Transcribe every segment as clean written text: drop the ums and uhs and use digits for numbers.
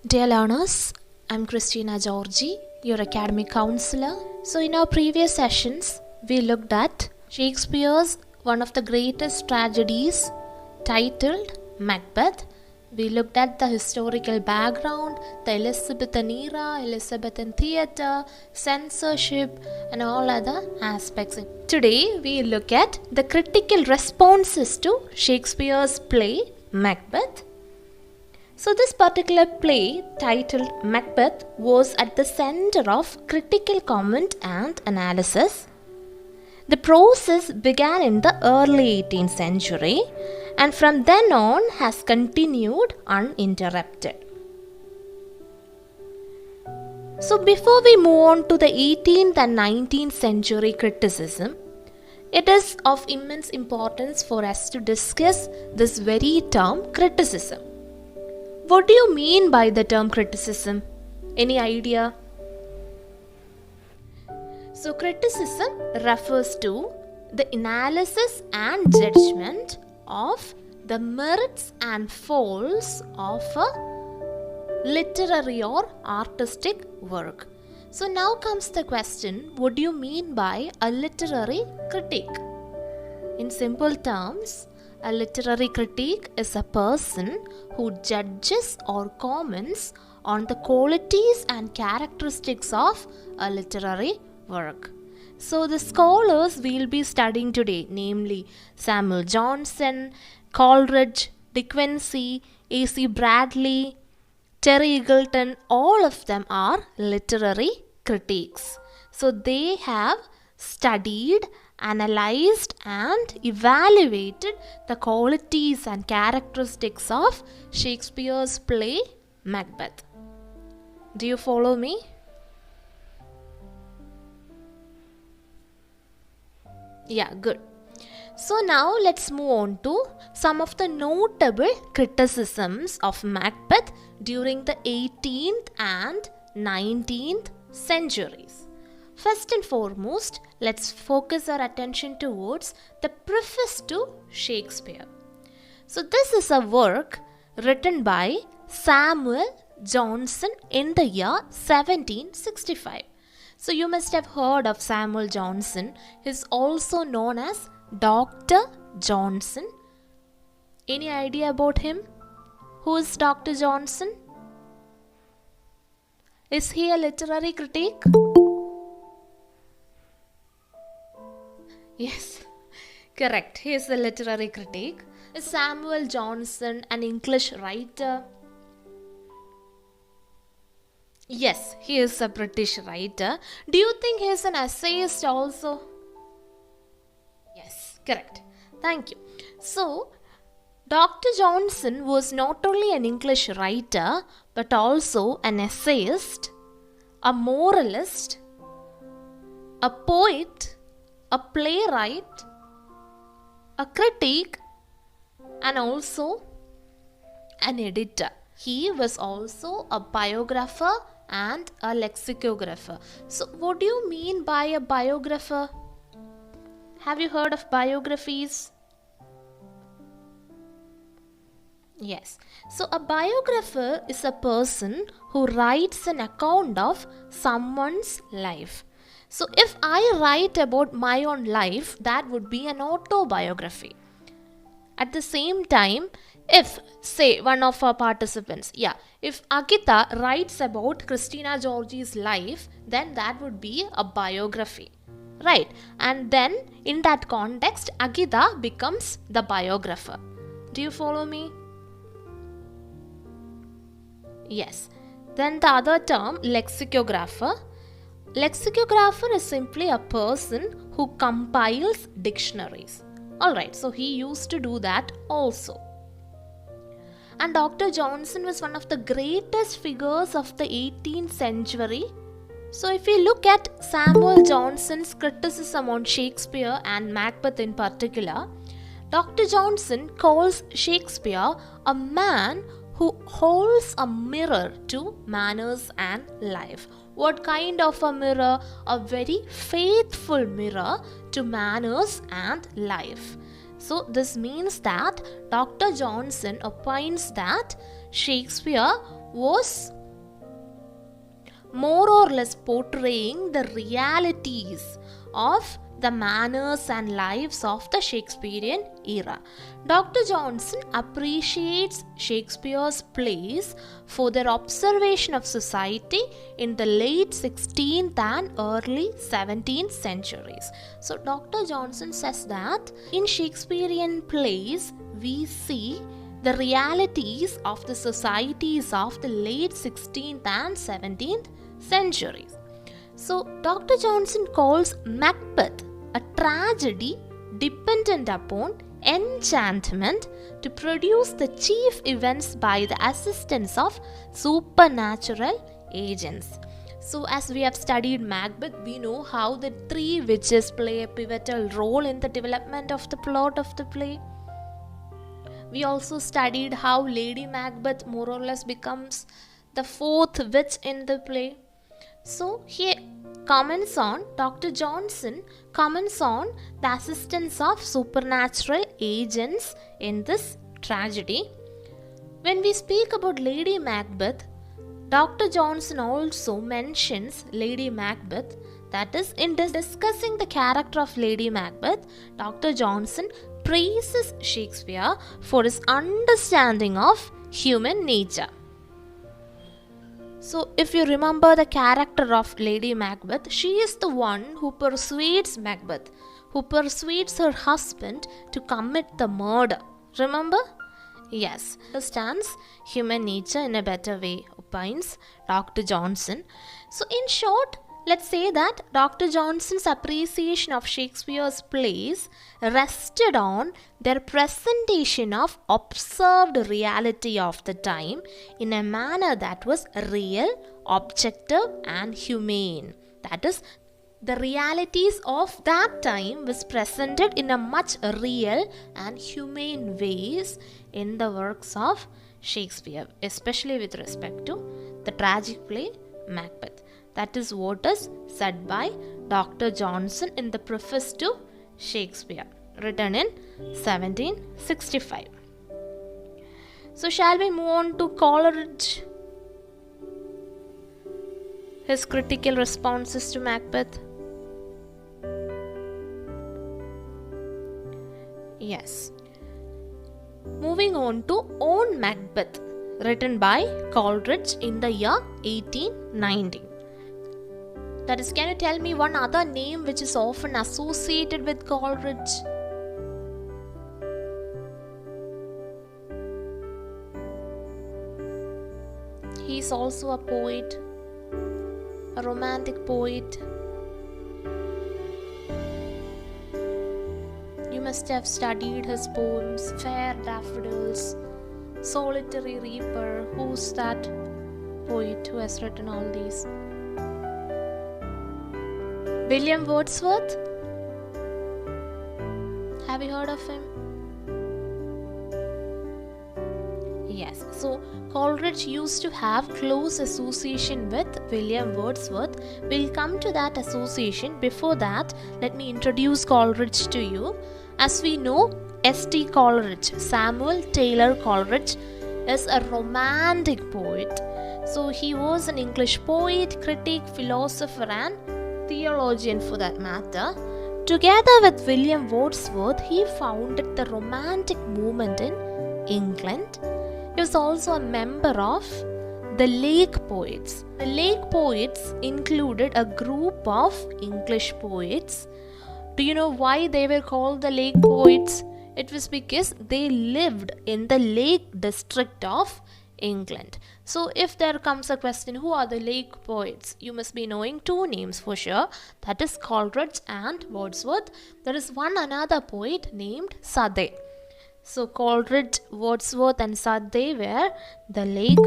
Dear learners, I'm Christina Georgy, your academic counselor. So in our previous sessions, we looked at Shakespeare's one of the greatest tragedies titled Macbeth. We looked at the historical background, the Elizabethan era, Elizabethan theatre, censorship and all other aspects. Today we look at the critical responses to Shakespeare's play Macbeth. So this particular play titled Macbeth was at the center of critical comment and analysis. The process began in the early 18th century and from then on has continued uninterrupted. So before we move on to the 18th and 19th century criticism, it is of immense importance for us to discuss this very term criticism. What do you mean by the term criticism? Any idea? So criticism refers to the analysis and judgment of the merits and faults of a literary or artistic work. So now comes the question, what do you mean by a literary critique? In simple terms, a literary critic is a person who judges or comments on the qualities and characteristics of a literary work. So the scholars we'll be studying today, namely Samuel Johnson, Coleridge, Quincey, A.C. Bradley, Terry Eagleton, all of them are literary critics. So they have studied, analyzed and evaluated the qualities and characteristics of Shakespeare's play Macbeth. Do you follow me? Yeah, good. So now let's move on to some of the notable criticisms of Macbeth during the 18th and 19th centuries. First and foremost, let's focus our attention towards the preface to Shakespeare. So this is a work written by Samuel Johnson in the year 1765. So you must have heard of Samuel Johnson. He is also known as Dr. Johnson. Any idea about him? Who is Dr. Johnson? Is he a literary critic? Yes, correct. He is a literary critic. Is Samuel Johnson an English writer? Yes, he is a British writer. Do you think he is an essayist also? Yes, correct. Thank you. So, Dr. Johnson was not only an English writer but also an essayist, a moralist, a poet, a playwright, a critic, and also an editor. He was also a biographer and a lexicographer. So what do you mean by a biographer? Have you heard of biographies? Yes. So a biographer is a person who writes an account of someone's life. So if I write about my own life, that would be an autobiography. At the same time, if say one of our participants, if Akita writes about Christina Georgy's life, then that would be a biography, right? And then in that context, Akita becomes the biographer. Do you follow me? Yes. Then the other term, lexicographer. Lexicographer is simply a person who compiles dictionaries. Alright, so he used to do that also. And Dr. Johnson was one of the greatest figures of the 18th century. So if we look at Samuel Johnson's criticism on Shakespeare and Macbeth in particular, Dr. Johnson calls Shakespeare a man who holds a mirror to manners and life. What kind of a mirror? A very faithful mirror to manners and life. So this means that Dr. Johnson opines that Shakespeare was more or less portraying the realities of the manners and lives of the Shakespearean era. Dr. Johnson appreciates Shakespeare's plays for their observation of society in the late 16th and early 17th centuries. So Dr. Johnson says that in Shakespearean plays we see the realities of the societies of the late 16th and 17th centuries. So Dr. Johnson calls Macbeth a tragedy dependent upon enchantment to produce the chief events by the assistance of supernatural agents. So as we have studied Macbeth, we know how the three witches play a pivotal role in the development of the plot of the play. We also studied how Lady Macbeth more or less becomes the fourth witch in the play. So here Dr. Johnson comments on the assistance of supernatural agents in this tragedy. When we speak about Lady Macbeth, Dr. Johnson also mentions Lady Macbeth. That is, in discussing the character of Lady Macbeth, Dr. Johnson praises Shakespeare for his understanding of human nature. So, if you remember the character of Lady Macbeth, she is the one who persuades Macbeth, who persuades her husband to commit the murder. Remember? Yes, understands human nature in a better way, opines Dr. Johnson. So, in short, let's say that Dr. Johnson's appreciation of Shakespeare's plays rested on their presentation of observed reality of the time in a manner that was real, objective and humane. That is, the realities of that time was presented in a much real and humane ways in the works of Shakespeare, especially with respect to the tragic play Macbeth. That is what is said by Dr. Johnson in the preface to Shakespeare, written in 1765. So shall we move on to Coleridge? His critical responses to Macbeth. Yes. Moving on to On Macbeth, written by Coleridge in the year 1890. That is, can you tell me one other name which is often associated with Coleridge? He is also a poet, a romantic poet. You must have studied his poems, Fair Daffodils, Solitary Reaper. Who's that poet who has written all these? William Wordsworth? Have you heard of him? Yes. So Coleridge used to have close association with William Wordsworth. We'll come to that association. Before that, let me introduce Coleridge to you. As we know, S.T. Coleridge, Samuel Taylor Coleridge, is a romantic poet. So he was an English poet, critic, philosopher and theologian for that matter. Together with William Wordsworth, he founded the Romantic movement in England. He was also a member of the Lake Poets. The Lake Poets included a group of English poets. Do you know why they were called the Lake Poets? It was because they lived in the Lake District of England. So if there comes a question, who are the Lake Poets? You must be knowing two names for sure. That is Coleridge and Wordsworth. There is one another poet named Southey. So Coleridge, Wordsworth and Southey were the Lake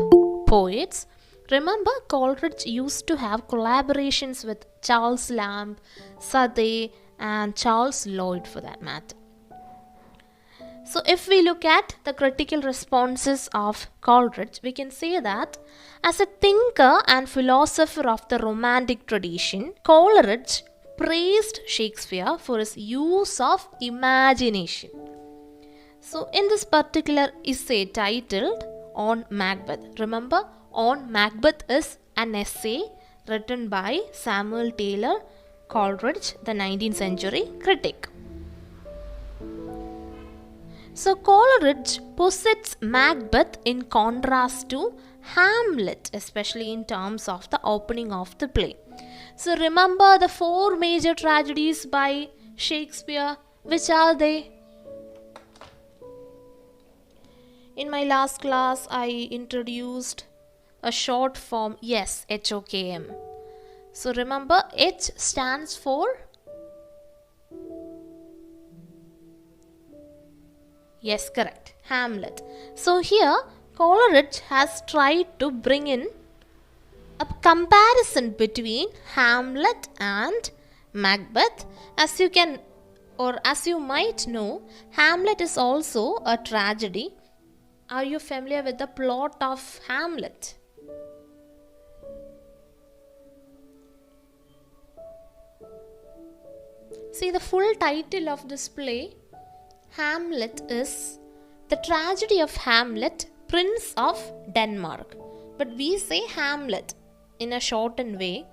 Poets. Remember, Coleridge used to have collaborations with Charles Lamb, Southey and Charles Lloyd for that matter. So if we look at the critical responses of Coleridge, we can say that as a thinker and philosopher of the Romantic tradition, Coleridge praised Shakespeare for his use of imagination. So in this particular essay titled On Macbeth, remember, on Macbeth is an essay written by Samuel Taylor Coleridge, the 19th century critic. So Coleridge posits Macbeth in contrast to Hamlet, especially in terms of the opening of the play. So remember the 4 major tragedies by Shakespeare. Which are they? In my last class, I introduced a short form, yes, HOKM. So remember, H stands for, yes, correct, Hamlet. So here, Coleridge has tried to bring in a comparison between Hamlet and Macbeth. As you can, or as you might know, Hamlet is also a tragedy. Are you familiar with the plot of Hamlet? See, the full title of this play, Hamlet, is The Tragedy of Hamlet, Prince of Denmark. But we say Hamlet in a shortened way.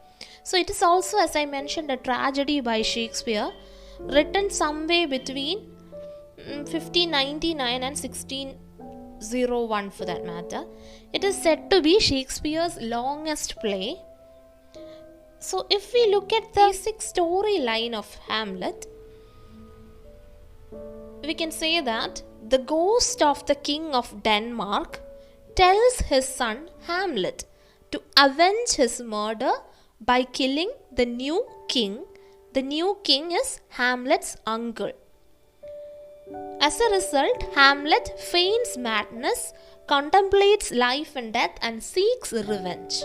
So it is also, as I mentioned, a tragedy by Shakespeare, written somewhere between 1599 and 1601 for that matter. It is said to be Shakespeare's longest play. So if we look at the basic storyline of Hamlet, we can say that the ghost of the king of Denmark tells his son Hamlet to avenge his murder by killing the new king. The new king is Hamlet's uncle. As a result, Hamlet feigns madness, contemplates life and death, and seeks revenge.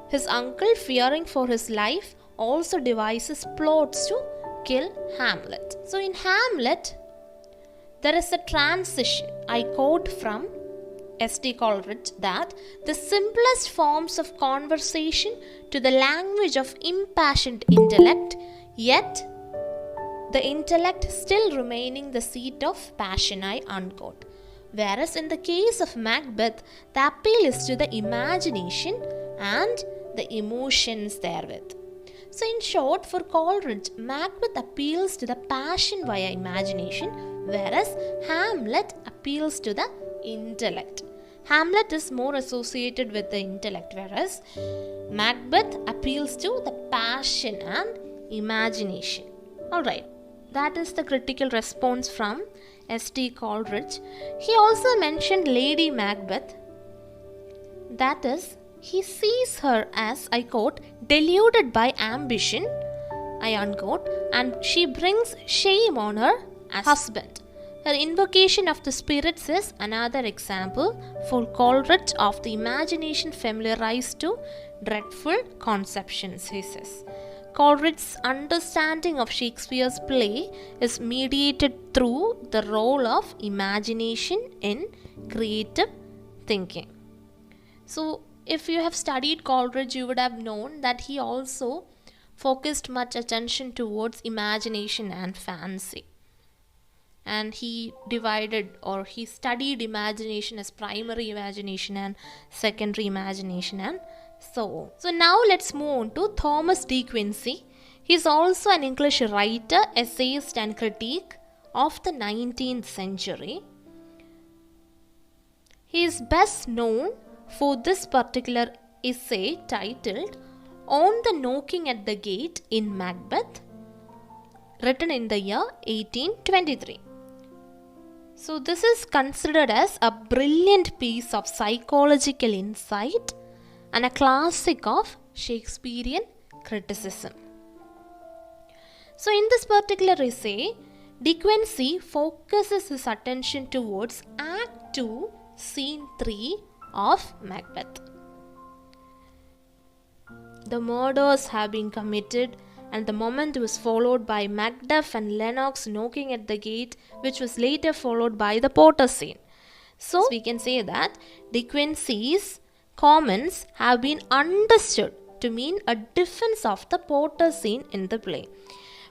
His uncle, fearing for his life, also devises plots to kill Hamlet. So in Hamlet, there is a transition. I quote from S.T. Coleridge that the simplest forms of conversation to the language of impassioned intellect, yet the intellect still remaining the seat of passion, I unquote. Whereas in the case of Macbeth, the appeal is to the imagination and the emotions therewith. So in short, for Coleridge, Macbeth appeals to the passion via imagination, whereas Hamlet appeals to the intellect. Hamlet is more associated with the intellect, whereas Macbeth appeals to the passion and imagination. Alright, that is the critical response from S.T. Coleridge. He also mentioned Lady Macbeth. That is, he sees her as, I quote, deluded by ambition, I unquote, and she brings shame on her husband. Her invocation of the spirits is another example for Coleridge of the imagination familiarized to dreadful conceptions, he says. Coleridge's understanding of Shakespeare's play is mediated through the role of imagination in creative thinking. So, if you have studied Coleridge, you would have known that he also focused much attention towards imagination and fancy. And he divided, or he studied imagination as primary imagination and secondary imagination and so on. So now let's move on to Thomas D. Quincey. He is also an English writer, essayist and critic of the 19th century. He is best known for this particular essay titled On the Knocking at the Gate in Macbeth, written in the year 1823. So this is considered as a brilliant piece of psychological insight and a classic of Shakespearean criticism. So in this particular essay, De Quincey focuses his attention towards Act 2, Scene 3 of Macbeth. The murders have been committed, and the moment was followed by Macduff and Lennox knocking at the gate, which was later followed by the Porter scene. So we can say that De Quincey's comments have been understood to mean a defense of the Porter scene in the play.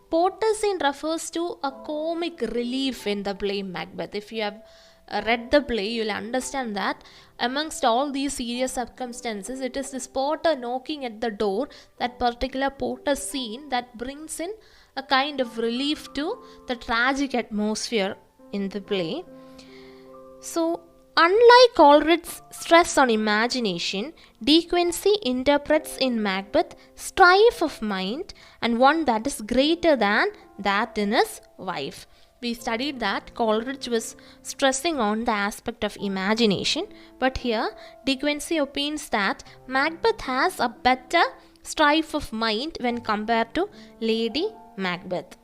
Porter scene refers to a comic relief in the play Macbeth. If you have read the play, you will understand that amongst all these serious circumstances, it is this porter knocking at the door, that particular porter scene, that brings in a kind of relief to the tragic atmosphere in the play. So, unlike Coleridge's stress on imagination, Quincey interprets in Macbeth strife of mind, and one that is greater than that in his wife. We studied that Coleridge was stressing on the aspect of imagination, but here Quincey opines that Macbeth has a better strife of mind when compared to Lady Macbeth.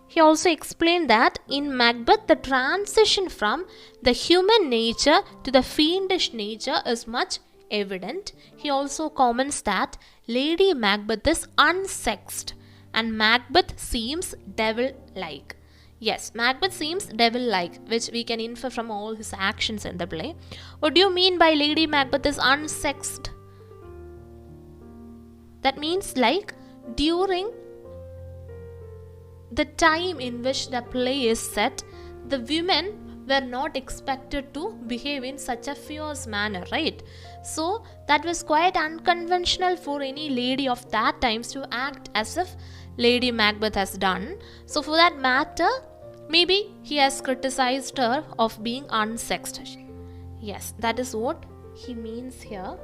He also explained that in Macbeth, the transition from the human nature to the fiendish nature is much evident. He also comments that Lady Macbeth is unsexed and Macbeth seems devil-like. Yes, Macbeth seems devil-like, which we can infer from all his actions in the play. What do you mean by Lady Macbeth is unsexed? That means like during the time in which the play is set, the women were not expected to behave in such a fierce manner, right? So that was quite unconventional for any lady of that times to act as if Lady Macbeth has done. So for that matter, maybe he has criticized her of being unsexed. Yes, that is what he means here.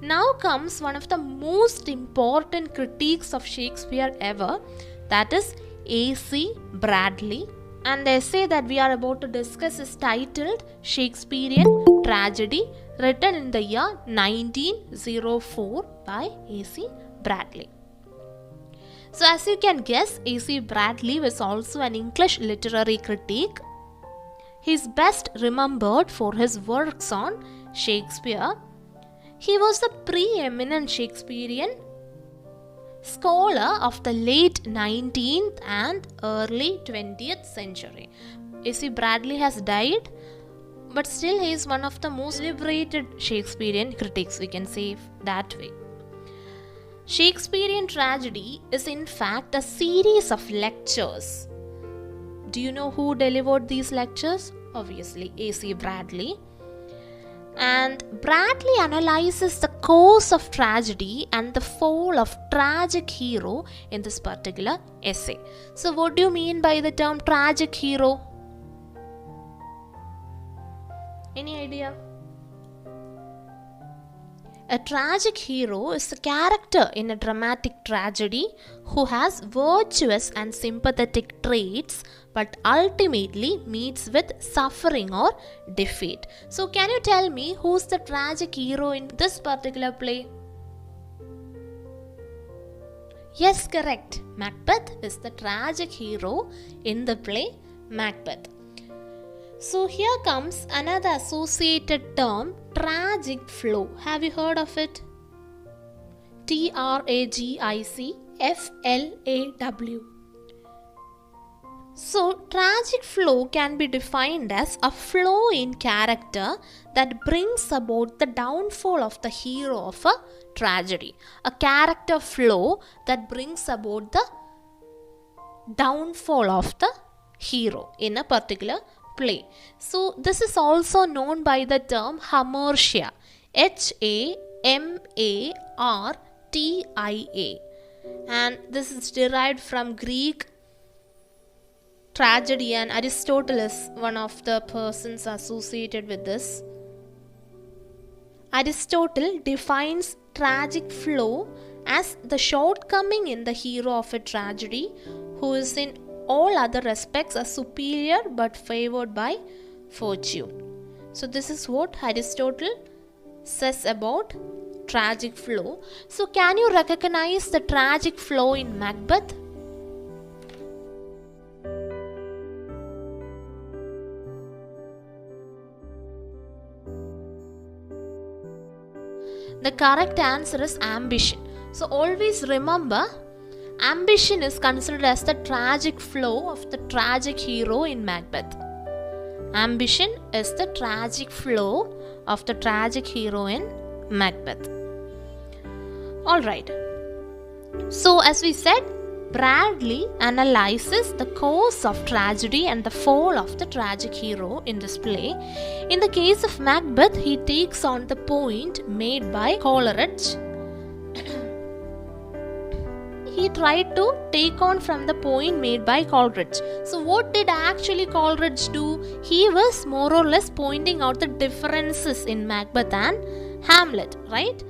Now comes one of the most important critiques of Shakespeare ever, that is A.C. Bradley. And the essay that we are about to discuss is titled Shakespearian Tragedy, written in the year 1904 by A.C. Bradley. So as you can guess, A.C. Bradley was also an English literary critic. He is best remembered for his works on Shakespeare. He was a preeminent Shakespearean scholar of the late 19th and early 20th century. A.C. Bradley has died, but still he is one of the most celebrated Shakespearean critics, we can say that way. Shakespearean tragedy is in fact a series of lectures. Do you know who delivered these lectures? Obviously, A.C. Bradley. And Bradley analyzes the course of tragedy and the fall of tragic hero in this particular essay. So what do you mean by the term tragic hero? Any idea? A tragic hero is a character in a dramatic tragedy who has virtuous and sympathetic traits but ultimately meets with suffering or defeat. So can you tell me who's the tragic hero in this particular play? Yes, correct. Macbeth is the tragic hero in the play Macbeth. So here comes another associated term, tragic flow. Have you heard of it? T-R-A-G-I-C-F-L-A-W. So tragic flow can be defined as a flow in character that brings about the downfall of the hero of a tragedy. A character flow that brings about the downfall of the hero in a particular play. So this is also known by the term hamartia, H-A-M-A-R-T-I-A, and this is derived from Greek tragedy, and Aristotle is one of the persons associated with this. Aristotle defines tragic flow as the shortcoming in the hero of a tragedy who is in all other respects are superior but favored by fortune. So this is what Aristotle says about tragic flow. So can you recognize the tragic flow in Macbeth? The correct answer is ambition. So always remember, ambition is considered as the tragic flow of the tragic hero in Macbeth. Ambition is the tragic flow of the tragic hero in Macbeth. Alright. So as we said, Bradley analyzes the cause of tragedy and the fall of the tragic hero in this play. In the case of Macbeth, he takes on the point made by Coleridge. He tried to take on from the point made by Coleridge. So what did actually Coleridge do? He was more or less pointing out the differences in Macbeth and Hamlet, right?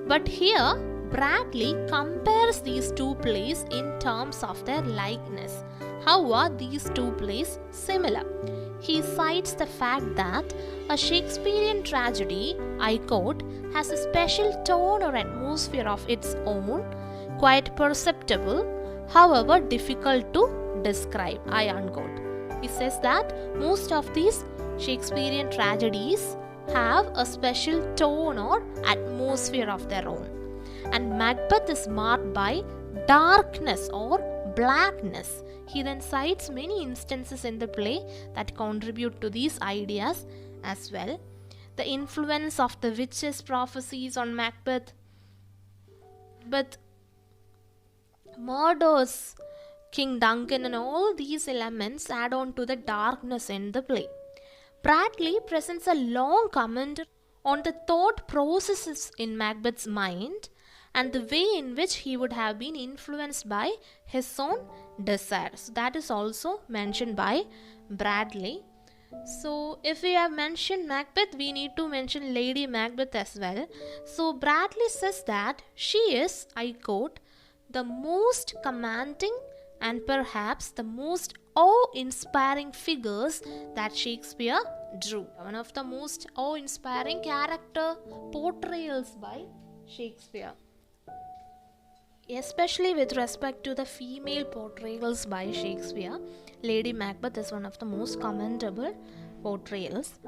But here, Bradley compares these two plays in terms of their likeness. How are these two plays similar? He cites the fact that a Shakespearean tragedy, I quote, has a special tone or atmosphere of its own, quite perceptible, however difficult to describe, I unquote. He says that most of these Shakespearean tragedies have a special tone or atmosphere of their own. And Macbeth is marked by darkness or blackness. He then cites many instances in the play that contribute to these ideas as well. The influence of the witches' prophecies on Macbeth, but murders, King Duncan, and all these elements add on to the darkness in the play. Bradley presents a long comment on the thought processes in Macbeth's mind and the way in which he would have been influenced by his own desires. That is also mentioned by Bradley. So if we have mentioned Macbeth, we need to mention Lady Macbeth as well. So Bradley says that she is, I quote, the most commanding and perhaps the most awe-inspiring figures that Shakespeare drew. One of the most awe-inspiring character portrayals by Shakespeare. Especially with respect to the female portrayals by Shakespeare, Lady Macbeth is one of the most commendable portrayals.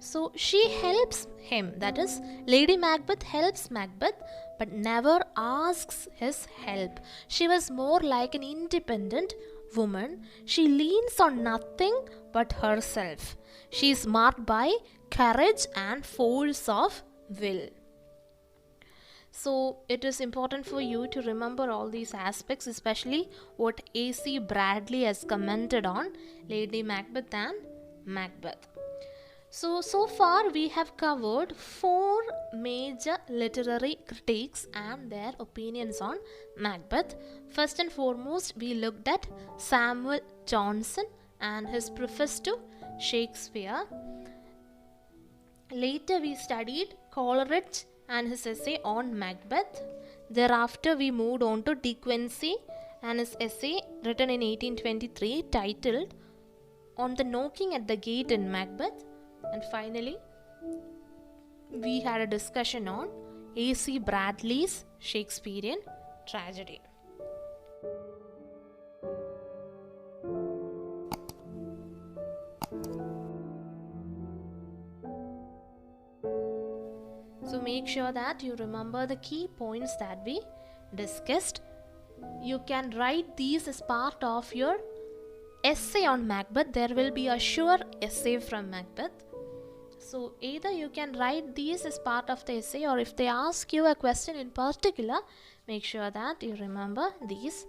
So she helps him, that is, Lady Macbeth helps Macbeth but never asks his help. She was more like an independent woman. She leans on nothing but herself. She is marked by courage and force of will. So it is important for you to remember all these aspects, especially what A.C. Bradley has commented on Lady Macbeth and Macbeth. So far we have covered 4 major literary critiques and their opinions on Macbeth. First and foremost, we looked at Samuel Johnson and his preface to Shakespeare. Later we studied Coleridge and his essay on Macbeth. Thereafter we moved on to Quincey and his essay written in 1823 titled On the Knocking at the Gate in Macbeth. And finally we had a discussion on A.C. Bradley's Shakespearean tragedy. So make sure that you remember the key points that we discussed. You can write these as part of your essay on Macbeth. There will be a sure essay from Macbeth. So either you can write these as part of the essay, or if they ask you a question in particular, make sure that you remember these.